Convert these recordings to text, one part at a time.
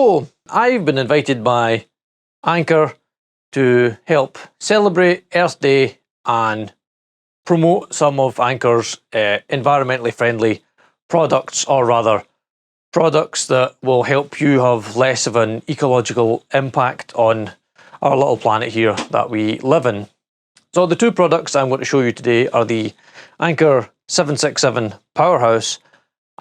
So, I've been invited by Anker to help celebrate Earth Day and promote some of Anker's environmentally friendly products, or rather, products that will help you have less of an ecological impact on our little planet here that we live in. So the two products I'm going to show you today are the Anker 767 Powerhouse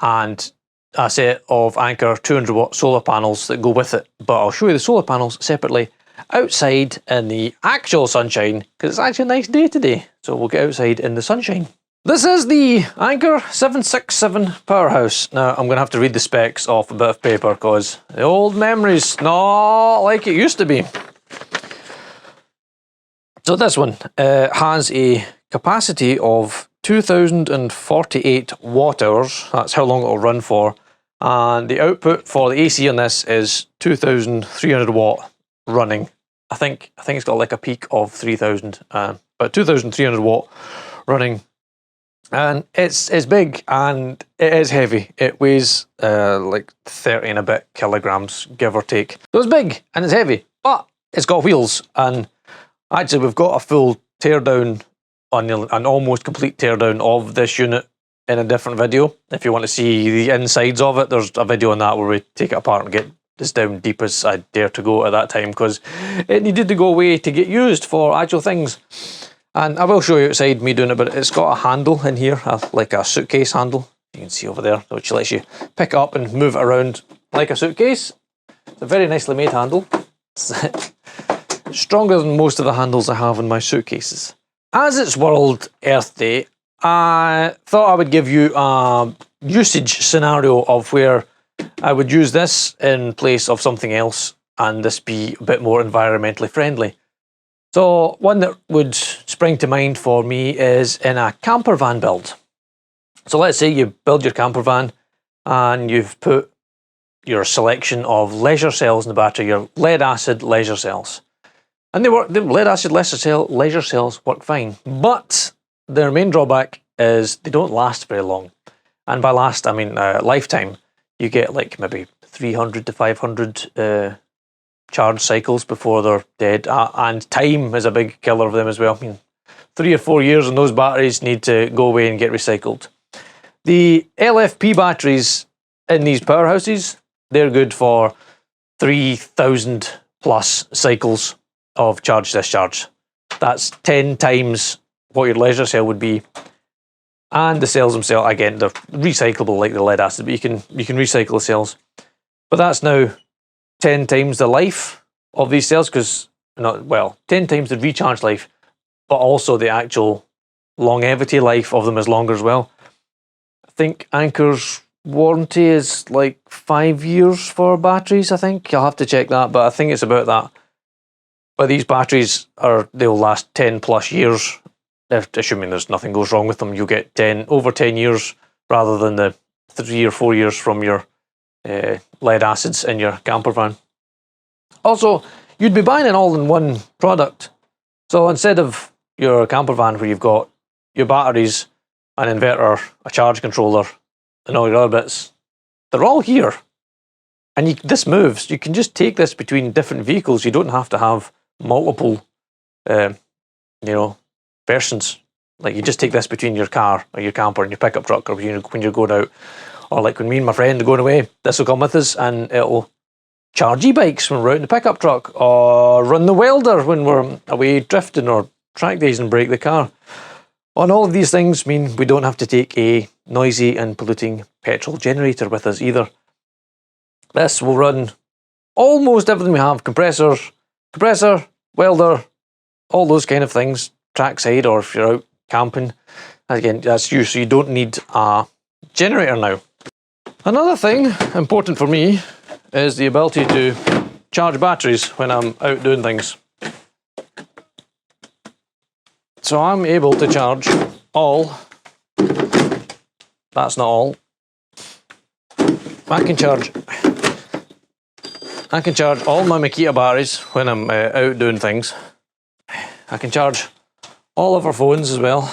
and a set of Anker 200 watt solar panels that go with it. But I'll show you the solar panels separately outside in the actual sunshine, because it's actually a nice day today. So we'll get outside in the sunshine. This is the Anker 767 Powerhouse. Now I'm going to have to read the specs off a bit of paper because the old memories not like it used to be. So this one has a capacity of 2048 watt hours. That's how long it'll run for. And the output for the AC on this is 2300 watt running. I think it's got like a peak of 3000, but 2300 watt running. And it's big and it is heavy. It weighs like 30 and a bit kilograms, give or take. So it's big and it's heavy, but it's got wheels. And actually we've got a full teardown, an almost complete teardown of this unit in a different video. If you want to see the insides of it, there's a video on that where we take it apart and get as down deep as I dare to go at that time, because it needed to go away to get used for actual things. And I will show you outside me doing it, but it's got a handle in here, like a suitcase handle. You can see over there, which lets you pick it up and move it around like a suitcase. It's a very nicely made handle. It's stronger than most of the handles I have in my suitcases. As it's World Earth Day, I thought I would give you a usage scenario of where I would use this in place of something else and this be a bit more environmentally friendly. So one that would spring to mind for me is in a camper van build. So let's say you build your camper van and you've put your selection of leisure cells in the battery, your lead acid leisure cells. And they work, the lead acid leisure cells work fine, but their main drawback is they don't last very long. And by last, I mean lifetime. You get like maybe 300 to 500 charge cycles before they're dead. And time is a big killer of them as well. I mean, 3 or 4 years and those batteries need to go away and get recycled. The LFP batteries in these powerhouses, they're good for 3000 plus cycles of charge discharge. That's 10 times what your leisure cell would be. And the cells themselves, again, they're recyclable like the lead acid, but you can recycle the cells. But that's now 10 times the life of these cells, because, 10 times the recharge life, but also the actual longevity life of them is longer as well. I think Anker's warranty is like 5 years for batteries, I think. I'll have to check that, but I think it's about that. But these batteries they'll last 10 plus years. Assuming there's nothing goes wrong with them, you'll get over 10 years rather than the 3 or 4 years from your lead acids in your camper van. Also, you'd be buying an all-in-one product. So instead of your camper van where you've got your batteries, an inverter, a charge controller, and all your other bits, they're all here. And this moves. You can just take this between different vehicles. You don't have to have multiple, versions. Like you just take this between your car or your camper and your pickup truck, or when you're going out, or like when me and my friend are going away, this will come with us and it'll charge e-bikes when we're out in the pickup truck, or run the welder when we're away drifting or track days and brake the car. And all of these things mean we don't have to take a noisy and polluting petrol generator with us either. This will run almost everything we have: compressor, welder, all those kind of things. Trackside, or if you're out camping, again, that's you, so you don't need a generator now. Another thing important for me is the ability to charge batteries when I'm out doing things. So I'm able to charge all, that's not all, I can charge all my Makita batteries when I'm out doing things. I can charge all of our phones as well.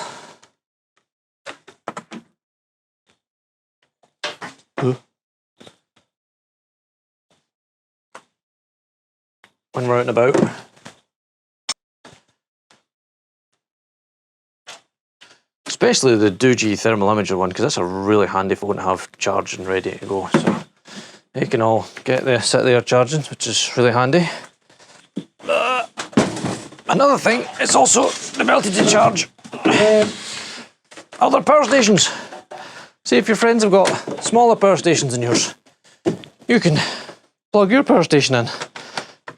when we're out and about. Especially the Doogee thermal imager one, because that's a really handy phone to have charged and ready to go. So you can all sit there charging, which is really handy. Another thing, it's also the ability to charge other power stations. See, if your friends have got smaller power stations than yours, you can plug your power station in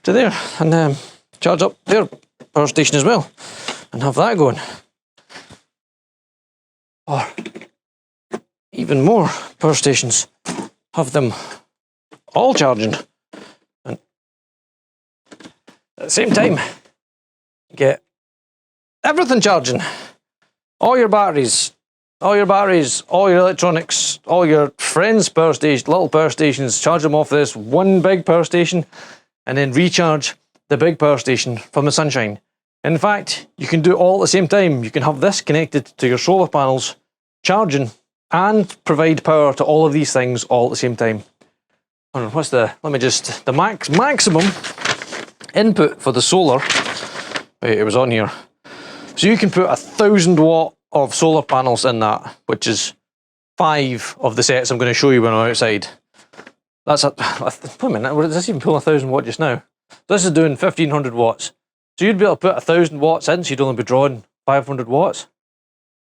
to there and charge up their power station as well and have that going. Or even more power stations, have them all charging, and at the same time get everything charging. All your batteries, all your electronics, all your friends' power stations, little power stations, charge them off this one big power station and then recharge the big power station from the sunshine. In fact, you can do it all at the same time. You can have this connected to your solar panels, charging, and provide power to all of these things all at the same time. I don't know, what's the maximum input for the solar? Wait, it was on here. So you can put 1,000 watt of solar panels in that, which is 5 of the sets I'm going to show you when I'm outside. That's wait a minute, does this even pull 1,000 watt just now? This is doing 1,500 watts. So you'd be able to put 1,000 watts in, so you'd only be drawing 500 watts.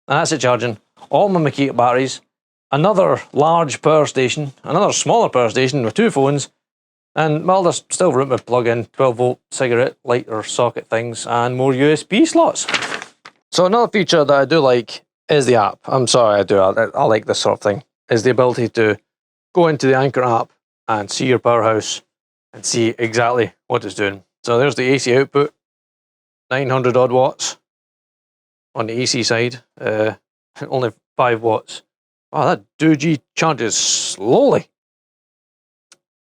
And that's it charging all my Makita batteries, another large power station, another smaller power station with 2 phones, and well, there's still room to plug in 12 volt cigarette lighter socket things and more USB slots. So another feature that I do like is the app. I'm sorry, I like this sort of thing, is the ability to go into the Anker app and see your Powerhouse and see exactly what it's doing. So there's the AC output, 900 odd watts on the AC side, only 5 watts. Wow, that Doogee charges slowly.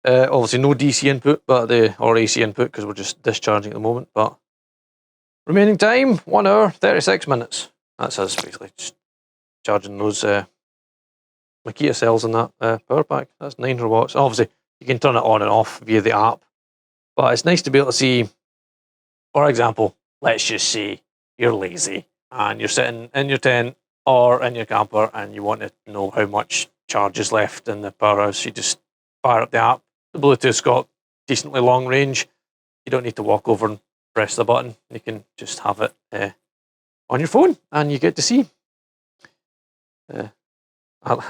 Obviously no DC input, or AC input, because we're just discharging at the moment, but remaining time, 1 hour, 36 minutes. That's us basically just charging those Makita cells in that power pack. That's 900 watts. Obviously, you can turn it on and off via the app, but it's nice to be able to see, for example, let's just say you're lazy and you're sitting in your tent or in your camper and you want to know how much charge is left in the Powerhouse. You just fire up the app. The Bluetooth's got decently long range. You don't need to walk over and press the button. You can just have it on your phone and you get to see. I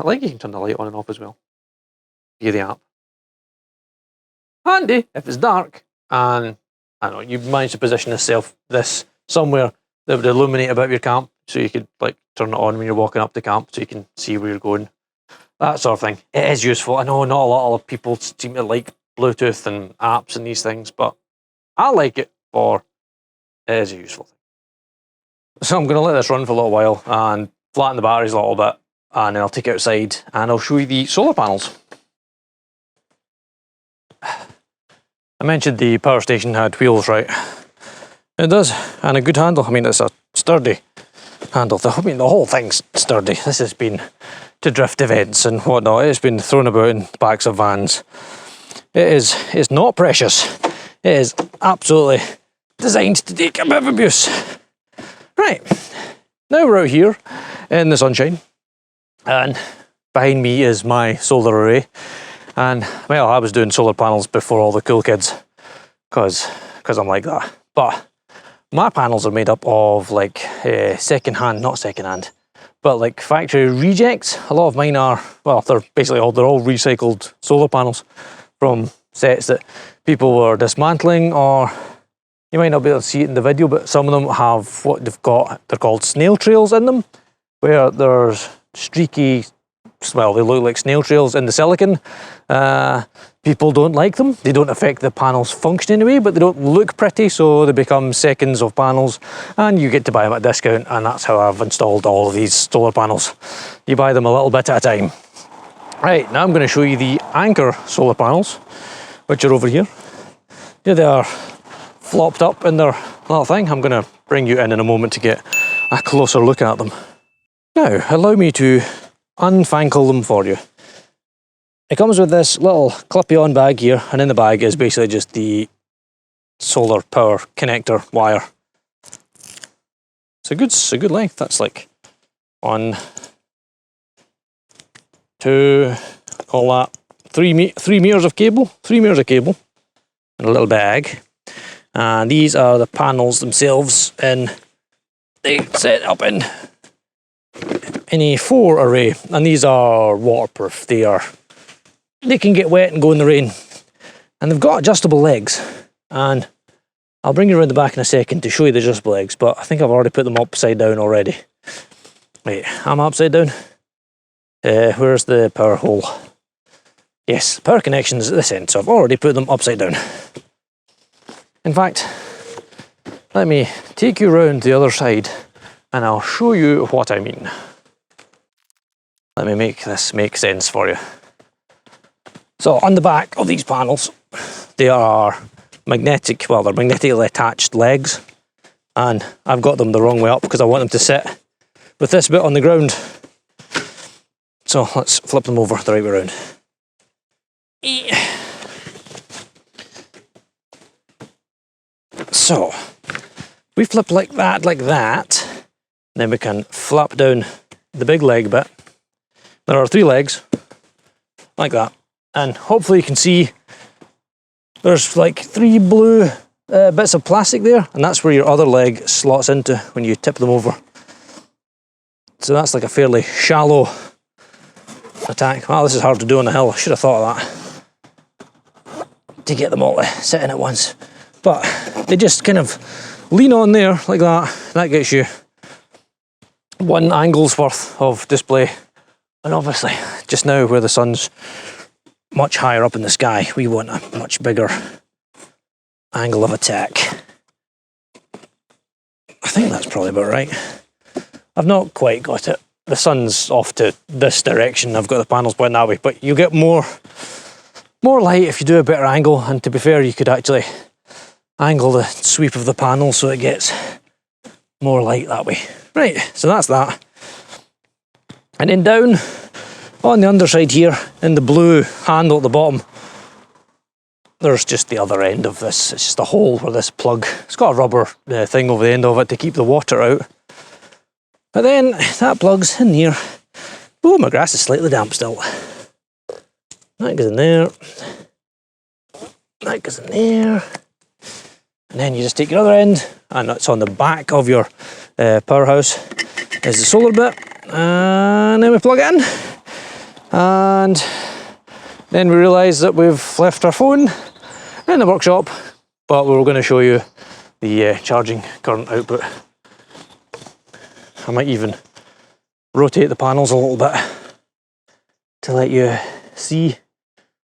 like you can turn the light on and off as well via the app. Handy if it's dark and I don't know, you manage to position this somewhere that would illuminate a bit of your camp, so you could like turn it on when you're walking up to camp so you can see where you're going. That sort of thing. It is useful. I know not a lot of people seem to like Bluetooth and apps and these things, but I like it for it is a useful thing. So I'm going to let this run for a little while and flatten the batteries a little bit, and then I'll take it outside and I'll show you the solar panels. I mentioned the power station had wheels, right? It does, and a good handle. I mean, it's a sturdy handle. I mean, the whole thing's sturdy. This has been to drift events and whatnot. It's been thrown about in the backs of vans. It's not precious. It is absolutely designed to take a bit of abuse. Right, now we're out here in the sunshine, and behind me is my solar array. And well, I was doing solar panels before all the cool kids, because I'm like that. But my panels are made up of like not second-hand, but like factory rejects. A lot of mine are, well, they're all recycled solar panels from sets that people were dismantling, or you might not be able to see it in the video, but some of them have what they're called snail trails in them, where there's streaky, well, they look like snail trails in the silicon. People don't like them. They don't affect the panel's function anyway, but they don't look pretty, so they become seconds of panels, and you get to buy them at a discount, and that's how I've installed all of these solar panels. You buy them a little bit at a time. Right, now I'm going to show you the Anker solar panels, which are over here. Here they are, flopped up in their little thing. I'm going to bring you in a moment to get a closer look at them. Now, allow me to unfankle them for you. It comes with this little clippy-on bag here, and in the bag is basically just the solar power connector wire. It's a good length. That's like 1, 2, call that 3 meters of cable. 3 meters of cable in a little bag. And these are the panels themselves, and they set up in a 4 array, and these are waterproof. They can get wet and go in the rain, and they've got adjustable legs. And I'll bring you around the back in a second to show you the adjustable legs, but I think I've already put them upside down already. Wait, am I upside down? Where's the power hole? Yes, power connections at this end, so I've already put them upside down. In fact, let me take you around the other side and I'll show you what I mean. Let me make this make sense for you. So on the back of these panels, they are magnetic, well, they're magnetically attached legs, and I've got them the wrong way up because I want them to sit with this bit on the ground. So let's flip them over the right way around. So we flip like that, then we can flap down the big leg bit. There are 3 legs, like that, and hopefully you can see there's like 3 blue bits of plastic there, and that's where your other leg slots into when you tip them over. So that's like a fairly shallow attack. Wow, this is hard to do on the hill. I should have thought of that to get them all to sit in at once. But they just kind of lean on there like that. That gets you 1 angle's worth of display. And obviously, just now where the sun's much higher up in the sky, we want a much bigger angle of attack. I think that's probably about right. I've not quite got it. The sun's off to this direction. I've got the panels pointing that way, but you get more light if you do a better angle. And to be fair, you could actually angle the sweep of the panel so it gets more light that way. Right, so that's that. And then down on the underside here, in the blue handle at the bottom, there's just the other end of this. It's just a hole where this plug, it's got a rubber thing over the end of it to keep the water out. But then that plugs in here. Oh, my grass is slightly damp still. That goes in there. That goes in there. And then you just take your other end, and it's on the back of your Powerhouse is the solar bit. And then we plug it in. And then we realise that we've left our phone in the workshop, but we're going to show you the charging current output. I might even rotate the panels a little bit to let you see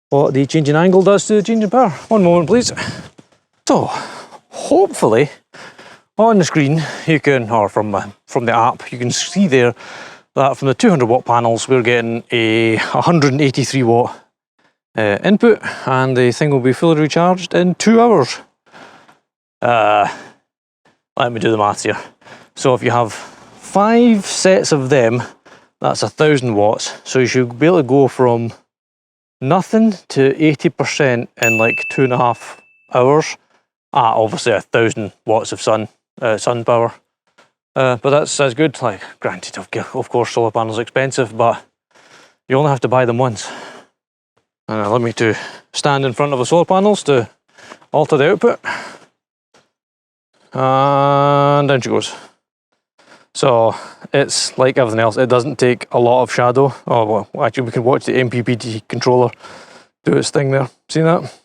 what the changing angle does to the changing power. One moment, please. So, hopefully, on the screen you can, or from the app, you can see there that from the 200 watt panels we're getting a 183 watt input, and the thing will be fully recharged in 2 hours. Let me do the maths here. So if you have 5 sets of them, that's 1,000 watts. So you should be able to go from nothing to 80% in like 2.5 hours at obviously 1,000 watts of sun power. But that's good. Like, granted, of course, solar panels are expensive, but you only have to buy them once. And allow me to stand in front of the solar panels to alter the output. And down she goes. So it's like everything else, it doesn't take a lot of shadow. Oh, well, actually we can watch the MPPT controller do its thing there. See that?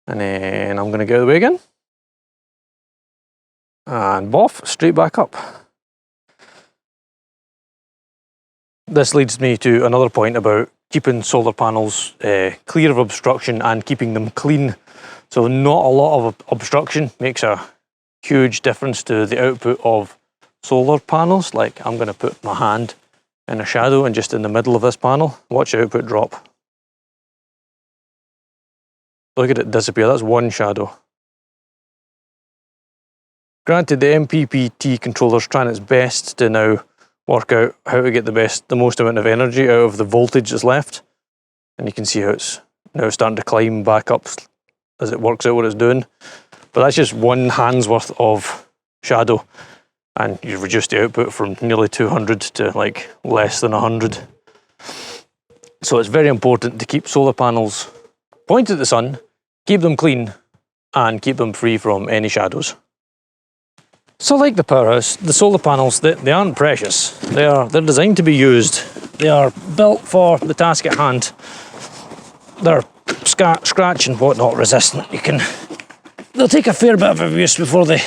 And then I'm going to get out of the way again. And boff, straight back up. This leads me to another point about keeping solar panels clear of obstruction and keeping them clean. So not a lot of obstruction makes a huge difference to the output of solar panels. Like, I'm going to put my hand in a shadow and just in the middle of this panel, watch the output drop. Look at it disappear, that's one shadow. Granted, the MPPT controller's trying its best to now work out how to get the most amount of energy out of the voltage that's left. And you can see how it's now starting to climb back up as it works out what it's doing. But that's just one hand's worth of shadow, and you've reduced the output from nearly 200 to like less than 100. So it's very important to keep solar panels pointed at the sun, keep them clean, and keep them free from any shadows. So like the Powerhouse, the solar panels, they aren't precious. They're designed to be used. They are built for the task at hand. They're scratch and whatnot resistant. They'll take a fair bit of abuse before they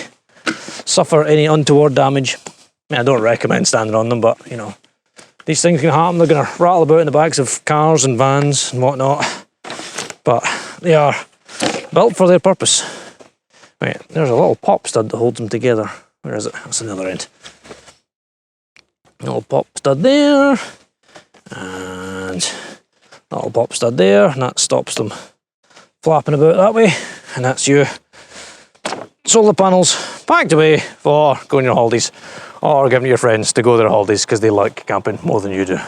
suffer any untoward damage. I don't recommend standing on them, but you know, these things can happen. They're going to rattle about in the backs of cars and vans and whatnot, but they are built for their purpose. Right, there's a little pop stud that holds them together. Where is it? That's the other end. A little pop stud there, and a little pop stud there, and that stops them flapping about that way. And that's you. Solar panels packed away for going on your holidays, or giving to your friends to go their holidays because they like camping more than you do.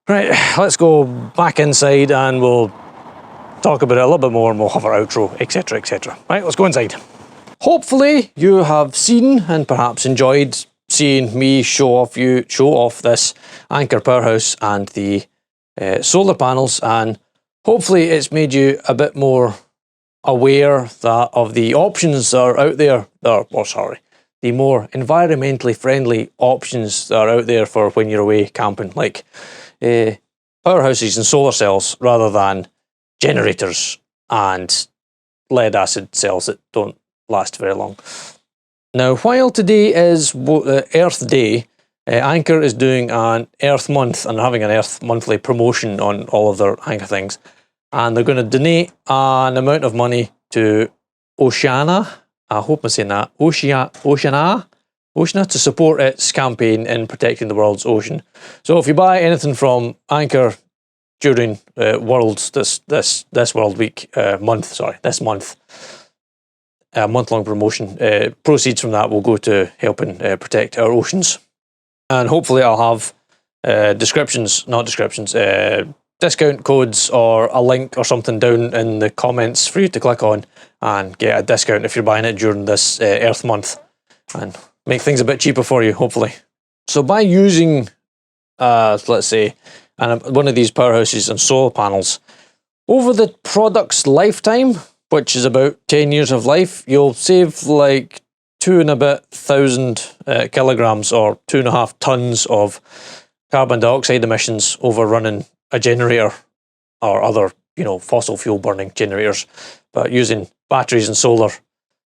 Right, let's go back inside and we'll talk about it a little bit more, and we'll have our outro, etc, etc. Right, let's go inside. Hopefully you have seen and perhaps enjoyed seeing me show off this Anker Powerhouse and the solar panels, and hopefully it's made you a bit more aware of the options that are out there, the more environmentally friendly options that are out there for when you're away camping, like powerhouses and solar cells rather than generators and lead acid cells that don't last very long. Now, while today is Earth Day, Anker is doing an Earth Month and having an Earth Monthly promotion on all of their Anker things. And they're going to donate an amount of money to Oceana. I hope I'm saying that. Oceana to support its campaign in protecting the world's ocean. So if you buy anything from Anker during this World Week this month, a month-long promotion, proceeds from that will go to helping protect our oceans. And hopefully I'll have discount codes or a link or something down in the comments for you to click on and get a discount if you're buying it during this Earth Month, and make things a bit cheaper for you, hopefully. So by using, let's say, one of these powerhouses and solar panels, over the product's lifetime, which is about 10 years of life, you'll save like 2,500 kilograms or 2.5 tons of carbon dioxide emissions over running a generator or other, fossil fuel burning generators, but using batteries and solar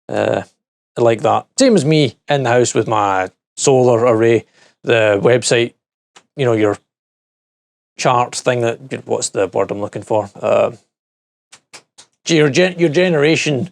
like that. Same as me in the house with my solar array, the website, your chart thing what's the word I'm looking for? Your generation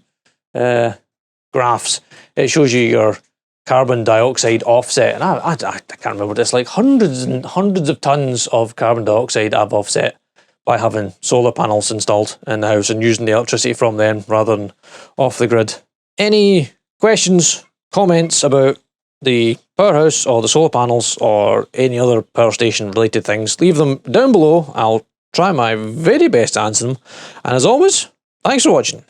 graphs. It shows you your carbon dioxide offset, and I can't remember. It's like hundreds and hundreds of tons of carbon dioxide I've offset by having solar panels installed in the house and using the electricity from them rather than off the grid. Any questions, comments about the Powerhouse or the solar panels or any other power station related things, leave them down below. I'll try my very best to answer them. And as always, thanks for watching.